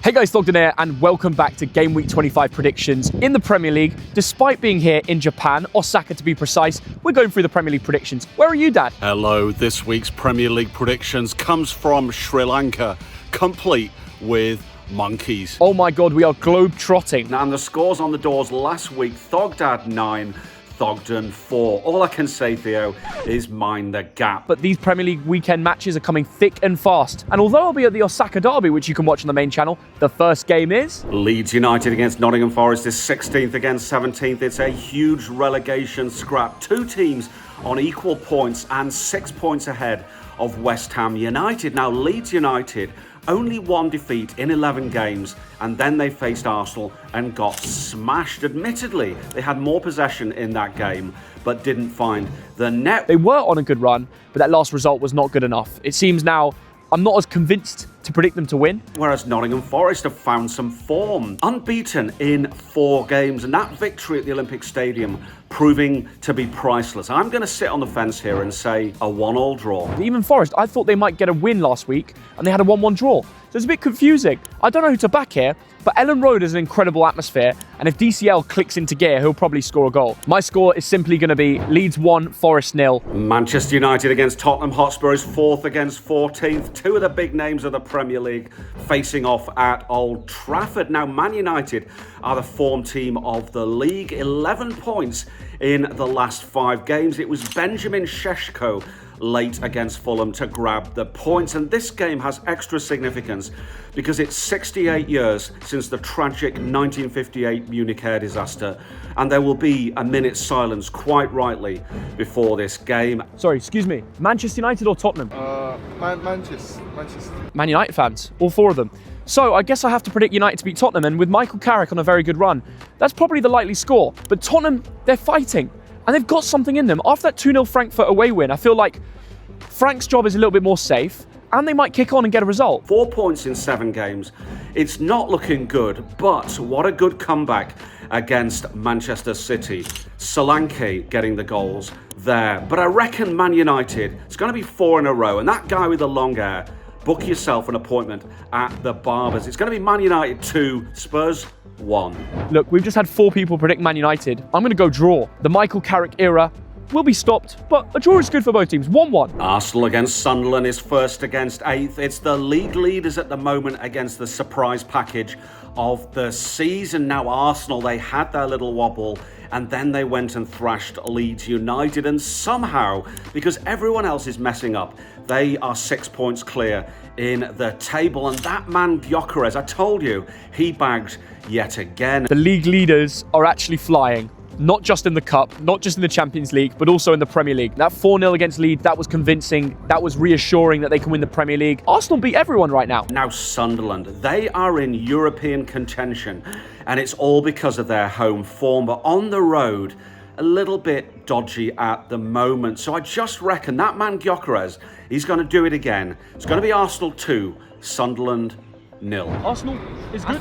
Hey guys, Thogden here, and welcome back to Game Week 25 predictions in the Premier League. Despite being here in Japan, Osaka to be precise, we're going through the Premier League predictions. Where are you, Dad? Hello, this week's Premier League predictions comes from Sri Lanka, complete with monkeys. Oh my God, we are globe-trotting. And the scores on the doors last week, Thogdad 9, Thogden 4. All I can say, Theo, is mind the gap. But these Premier League weekend matches are coming thick and fast. And although I'll be at the Osaka Derby, which you can watch on the main channel, the first game is... Leeds United against Nottingham Forest is 16th against 17th. It's a huge relegation scrap. Two teams on equal points and 6 points ahead of West Ham United. Now, Leeds United only one defeat in 11 games, and then they faced Arsenal and got smashed. Admittedly, they had more possession in that game, but didn't find the net. They were on a good run, but that last result was not good enough. It seems now I'm not as convinced to predict them to win. Whereas Nottingham Forest have found some form. Unbeaten in 4 games, and that victory at the Olympic Stadium proving to be priceless. I'm going to sit on the fence here and say a 1-1 draw. Even Forest, I thought they might get a win last week, and they had a 1-1 draw. So it's a bit confusing. I don't know who to back here, but Ellen Road is an incredible atmosphere, and if DCL clicks into gear, he'll probably score a goal. My score is simply going to be Leeds 1, Forest 0. Manchester United against Tottenham Hotspur is 4th against 14th. Two of the big names of the Premier League facing off at Old Trafford. Now, Man United are the form team of the league. 11 points in the last 5 games. It was Benjamin Šeško late against Fulham to grab the points, and this game has extra significance because it's 68 years since the tragic 1958 Munich air disaster, and there will be a minute's silence quite rightly before this game. Sorry, excuse me, Manchester United or Tottenham? Manchester. Man United fans, all 4 of them. So I guess I have to predict United to beat Tottenham, and with Michael Carrick on a very good run, that's probably the likely score. But Tottenham, they're fighting, and they've got something in them. After that 2-0 Frankfurt away win, I feel like Frank's job is a little bit more safe, and they might kick on and get a result. 4 points in 7 games. It's not looking good, but what a good comeback against Manchester City. Solanke getting the goals there. But I reckon Man United, it's going to be 4 in a row, and that guy with the long hair, book yourself an appointment at the Barbers. It's going to be Man United 2, Spurs 1. Look, we've just had 4 people predict Man United. I'm going to go draw. The Michael Carrick era will be stopped, but a draw is good for both teams. 1-1. Arsenal against Sunderland is 1st against 8th. It's the league leaders at the moment against the surprise package of the season. Now, Arsenal, they had their little wobble, and then they went and thrashed Leeds United, and somehow, because everyone else is messing up, they are 6 points clear in the table. And that man Gyökeres, I told you, he bagged yet again. The league leaders are actually flying. Not just in the Cup, not just in the Champions League, but also in the Premier League. That 4-0 against Leeds, that was convincing. That was reassuring that they can win the Premier League. Arsenal beat everyone right now. Now Sunderland, they are in European contention, and it's all because of their home form. But on the road, a little bit dodgy at the moment. So I just reckon that man Gyökeres, he's going to do it again. It's going to be Arsenal 2, Sunderland 0. Arsenal is good.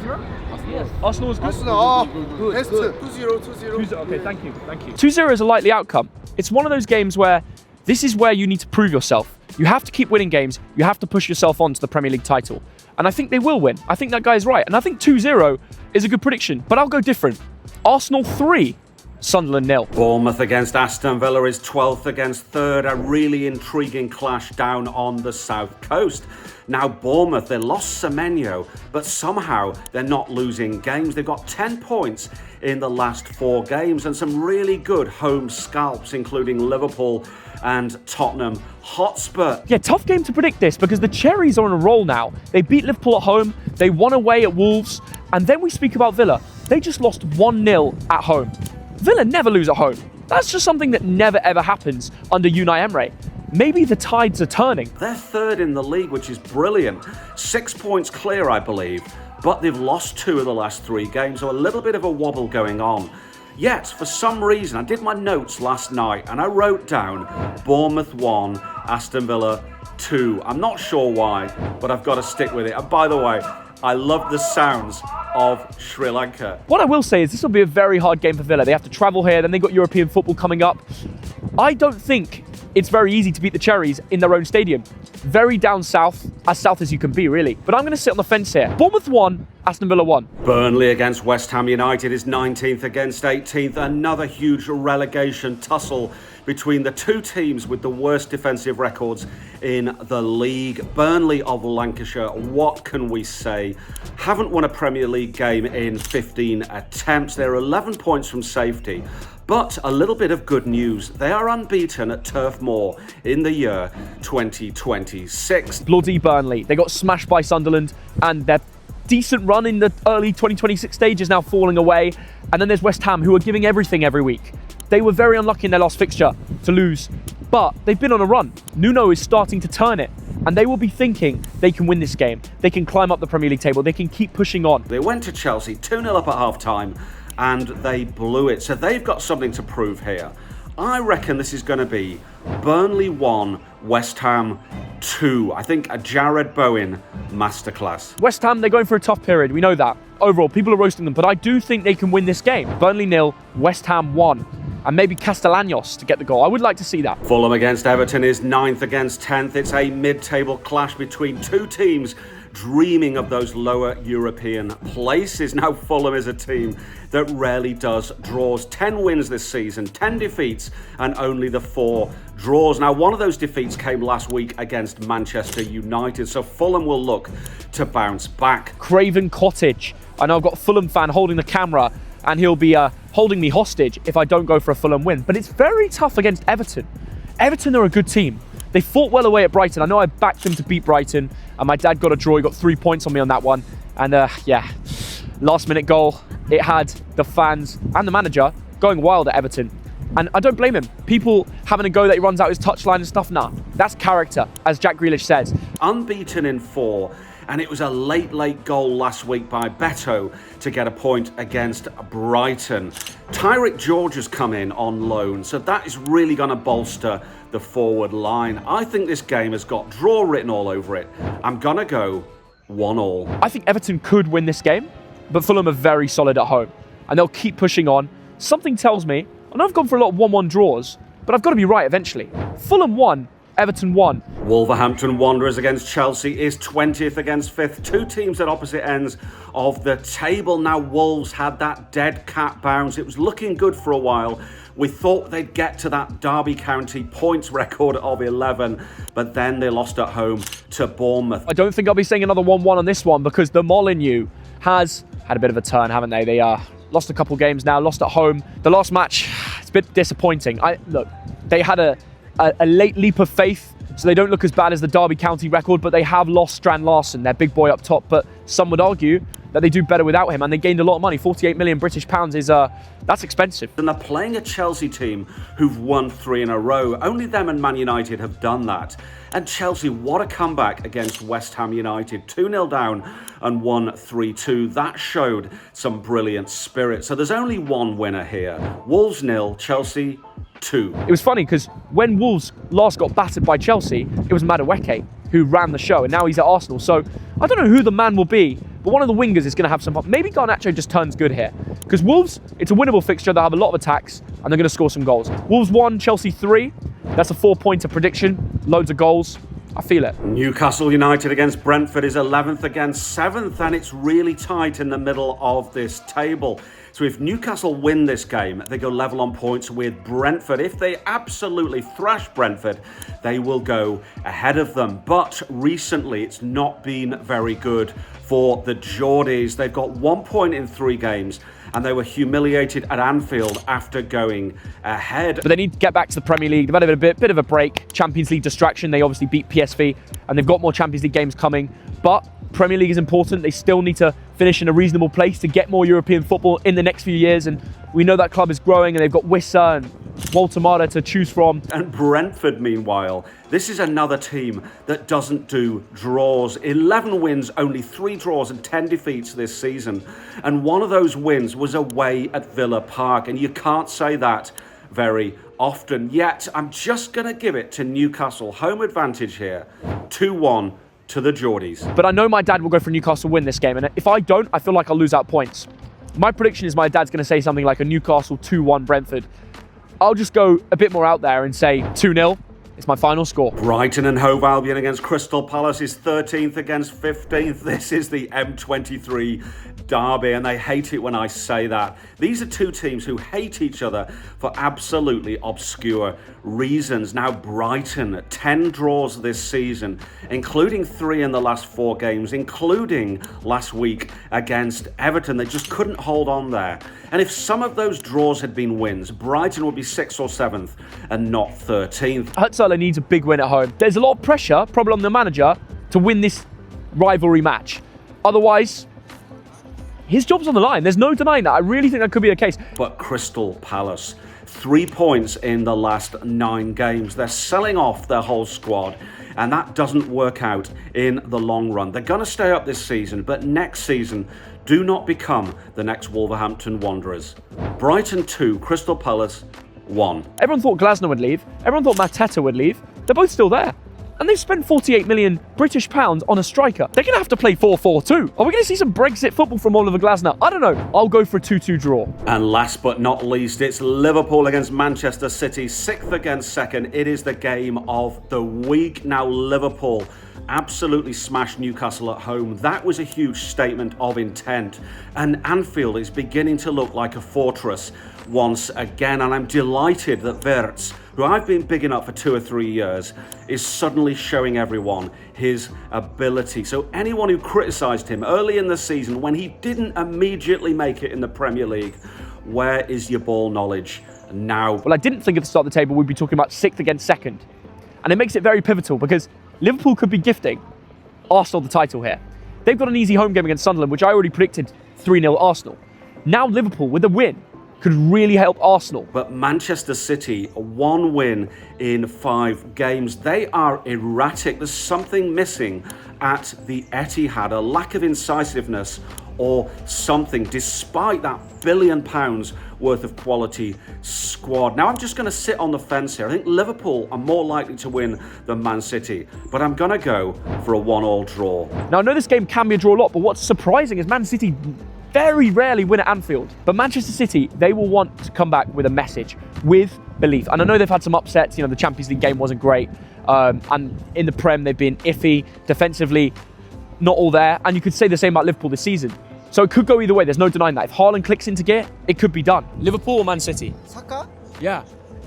Arsenal is good. Best 2-0. Okay, thank you. 2-0 is a likely outcome. It's one of those games where this is where you need to prove yourself. You have to keep winning games. You have to push yourself on to the Premier League title. And I think they will win. I think that guy's right. And I think 2-0 is a good prediction. But I'll go different. Arsenal 3, Sunderland 0. Bournemouth against Aston Villa is 12th against 3rd. A really intriguing clash down on the south coast. Now Bournemouth, they lost Semenyo, but somehow they're not losing games. They've got 10 points in the last 4 games, and some really good home scalps, including Liverpool and Tottenham Hotspur. Yeah, tough game to predict this because the Cherries are on a roll now. They beat Liverpool at home, they won away at Wolves, and then we speak about Villa. They just lost 1-0 at home. Villa never lose at home. That's just something that never ever happens under Unai Emery. Maybe the tides are turning. They're 3rd in the league, which is brilliant. 6 points clear, I believe, but they've lost 2 of the last 3 games, so a little bit of a wobble going on. Yet, for some reason, I did my notes last night and I wrote down Bournemouth 1, Aston Villa 2. I'm not sure why, but I've got to stick with it. And by the way, I love the sounds of Sri Lanka. What I will say is this will be a very hard game for Villa. They have to travel here, then they've got European football coming up. I don't think it's very easy to beat the Cherries in their own stadium. Very down south as you can be, really. But I'm going to sit on the fence here. Bournemouth 1, Aston Villa 1. Burnley against West Ham United is 19th against 18th. Another huge relegation tussle between the two teams with the worst defensive records in the league. Burnley of Lancashire, what can we say? Haven't won a Premier League game in 15 attempts. They're 11 points from safety. But a little bit of good news. They are unbeaten at Turf Moor in the year 2026. Bloody Burnley. They got smashed by Sunderland, and their decent run in the early 2026 stage is now falling away. And then there's West Ham, who are giving everything every week. They were very unlucky in their last fixture to lose, but they've been on a run. Nuno is starting to turn it, and they will be thinking they can win this game. They can climb up the Premier League table. They can keep pushing on. They went to Chelsea 2-0 up at half-time, and they blew it. So they've got something to prove here. I reckon this is going to be Burnley 1, West Ham 2. I think a Jared Bowen masterclass. West Ham, they're going for a tough period. We know that. Overall, people are roasting them, but I do think they can win this game. Burnley 0, West Ham 1. And maybe Castellanos to get the goal. I would like to see that. Fulham against Everton is 9th against 10th. It's a mid-table clash between two teams dreaming of those lower European places. Now Fulham is a team that rarely does draws. 10 wins this season, 10 defeats, and only the 4 draws. Now one of those defeats came last week against Manchester United, so Fulham will look to bounce back. Craven Cottage. I know I've got a Fulham fan holding the camera, and he'll be holding me hostage if I don't go for a Fulham win. But it's very tough against Everton. Everton are a good team. They fought well away at Brighton. I know I backed them to beat Brighton, and my dad got a draw. He got 3 points on me on that one. And yeah, last minute goal. It had the fans and the manager going wild at Everton. And I don't blame him. People having a go that he runs out his touchline and stuff. Nah, that's character, as Jack Grealish says. Unbeaten in 4. And it was a late goal last week by Beto to get a point against Brighton. Tyrick George has come in on loan, so that is really going to bolster the forward line. I think this game has got draw written all over it. I'm going to go 1-1. I think Everton could win this game, but Fulham are very solid at home, and they'll keep pushing on. Something tells me, I know I've gone for a lot of 1-1 draws, but I've got to be right eventually. Fulham 1, Everton 1. Wolverhampton Wanderers against Chelsea is 20th against 5th. Two teams at opposite ends of the table. Now Wolves had that dead cat bounce. It was looking good for a while. We thought they'd get to that Derby County points record of 11, but then they lost at home to Bournemouth. I don't think I'll be saying another 1-1 on this one, because the Molineux has had a bit of a turn, haven't they? They lost a couple games now, lost at home. The last match, it's a bit disappointing. Look, they had a late leap of faith, so they don't look as bad as the Derby County record, but they have lost Strand Larsen, their big boy up top. But some would argue that they do better without him, and they gained a lot of money. 48 million British pounds is that's expensive. And they're playing a Chelsea team who've won 3 in a row. Only them and Man United have done that. And Chelsea, what a comeback against West Ham United. 2-0 down and won 3-2. That showed some brilliant spirit. So there's only one winner here. Wolves 0, Chelsea 2. It was funny because when Wolves last got battered by Chelsea, it was Madueke who ran the show, and now he's at Arsenal. So I don't know who the man will be, but one of the wingers is going to have some. Maybe Garnacho just turns good here, because Wolves, it's a winnable fixture. They'll have a lot of attacks, and they're going to score some goals. Wolves 1, Chelsea 3. That's a 4-pointer prediction. Loads of goals. I feel it. Newcastle United against Brentford is 11th against 7th, and it's really tight in the middle of this table. So if Newcastle win this game, they go level on points with Brentford. If they absolutely thrash Brentford, they will go ahead of them. But recently, it's not been very good for the Geordies. They've got 1 point in 3 games, and they were humiliated at Anfield after going ahead. But they need to get back to the Premier League. They've had a bit of a break. Champions League distraction. They obviously beat PSV, and they've got more Champions League games coming. But Premier League is important. They still need to finish in a reasonable place to get more European football in the next few years. And we know that club is growing, and they've got Wissa and Walter Mata to choose from. And Brentford, meanwhile, this is another team that doesn't do draws. 11 wins, only 3 draws and 10 defeats this season. And one of those wins was away at Villa Park. And you can't say that very often. Yet, I'm just going to give it to Newcastle. Home advantage here. 2-1 to the Geordies. But I know my dad will go for Newcastle win this game. And if I don't, I feel like I'll lose out points. My prediction is my dad's going to say something like a Newcastle 2-1 Brentford. I'll just go a bit more out there and say 2-0. It's my final score. Brighton and Hove Albion against Crystal Palace is 13th against 15th. This is the M23 derby, and they hate it when I say that. These are two teams who hate each other for absolutely obscure reasons. Now, Brighton, 10 draws this season, including 3 in the last 4 games, including last week against Everton. They just couldn't hold on there. And if some of those draws had been wins, Brighton would be 6th or 7th and not 13th. Hutzler needs a big win at home. There's a lot of pressure, probably on the manager, to win this rivalry match. Otherwise, his job's on the line. There's no denying that. I really think that could be the case. But Crystal Palace, 3 points in the last 9 games. They're selling off their whole squad, and that doesn't work out in the long run. They're going to stay up this season, but next season, do not become the next Wolverhampton Wanderers. Brighton 2, Crystal Palace 1. Everyone thought Glasner would leave. Everyone thought Mateta would leave. They're both still there. And they've spent 48 million British pounds on a striker. They're going to have to play 4-4-2. Are we going to see some Brexit football from Oliver Glasner? I don't know. I'll go for a 2-2 draw. And last but not least, it's Liverpool against Manchester City, 6th against 2nd. It is the game of the week. Now, Liverpool absolutely smashed Newcastle at home. That was a huge statement of intent. And Anfield is beginning to look like a fortress once again. And I'm delighted that Wirtz, who I've been bigging up for 2 or 3 years, is suddenly showing everyone his ability. So anyone who criticised him early in the season when he didn't immediately make it in the Premier League, where is your ball knowledge now? Well, I didn't think at the start of the table we'd be talking about 6th against 2nd. And it makes it very pivotal because Liverpool could be gifting Arsenal the title here. They've got an easy home game against Sunderland, which I already predicted 3-0 Arsenal. Now Liverpool, with a win, could really help Arsenal. But Manchester City, 1 win in 5 games. They are erratic. There's something missing at the Etihad, a lack of incisiveness or something, despite that £1 billion worth of quality squad. Now, I'm just going to sit on the fence here. I think Liverpool are more likely to win than Man City, but I'm going to go for a 1-1 draw. Now, I know this game can be a draw a lot, but what's surprising is Man City very rarely win at Anfield. But Manchester City, they will want to come back with a message, with belief. And I know they've had some upsets. You know, the Champions League game wasn't great. And in the Prem, they've been iffy. Defensively, not all there. And you could say the same about Liverpool this season. So it could go either way. There's no denying that. If Haaland clicks into gear, it could be done. Liverpool or Man City? Saka? Yeah.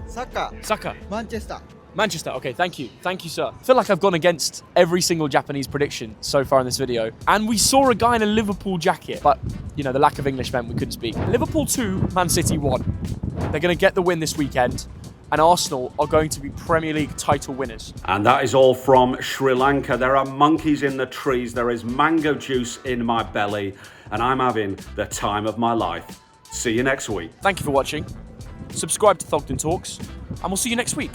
Saka. Manchester. Okay, thank you. Thank you, sir. I feel like I've gone against every single Japanese prediction so far in this video. And we saw a guy in a Liverpool jacket, but, you know, the lack of English meant we couldn't speak. Liverpool 2, Man City 1. They're going to get the win this weekend. And Arsenal are going to be Premier League title winners. And that is all from Sri Lanka. There are monkeys in the trees. There is mango juice in my belly. And I'm having the time of my life. See you next week. Thank you for watching. Subscribe to Thogden Talks. And we'll see you next week.